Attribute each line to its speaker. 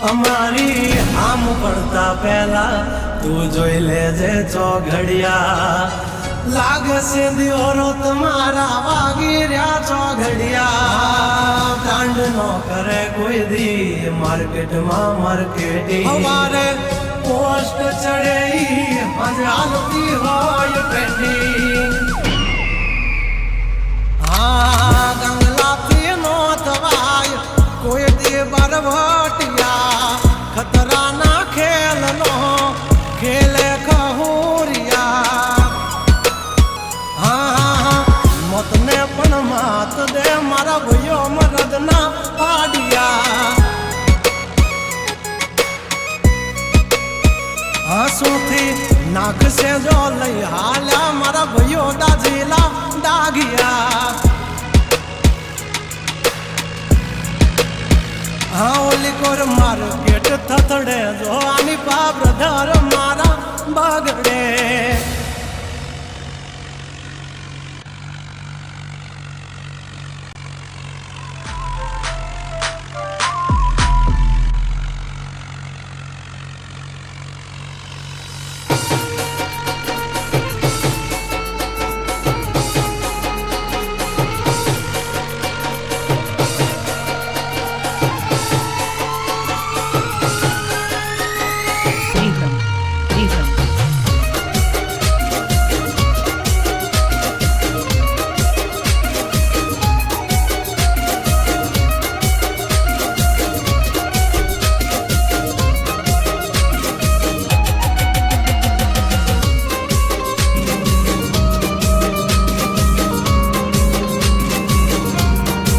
Speaker 1: અમારી આમ પડતા પહેલા તું જોઈ લેજે ચોઘડિયા લાગે છે દિયોરો તમારા વાગી રહ્યા ચોઘડિયા કાંડ નો કરે કોઈ દી માર્કેટમાં માર્કેટિંગ અમારે પોસ્ટ ચડે આજે હાલતી હોય પેન્ડિંગ હા ગંગલાથી નો થવાય કોઈ દી બરવટિયા ખતરા ના ખેલ નો ખેલે ખહુરિયા હા મોતને પણ માત દે મારા ભાઈઓ મરદ ના પાડિયા હસુથી નાખશે જો લઈ હાલ્યા મારા ભાઈઓ દાજીલા દાગિયા હા ઓલી કોર માર્કેટ થથડે જો આની પાપ બ્રધર મારા બગડે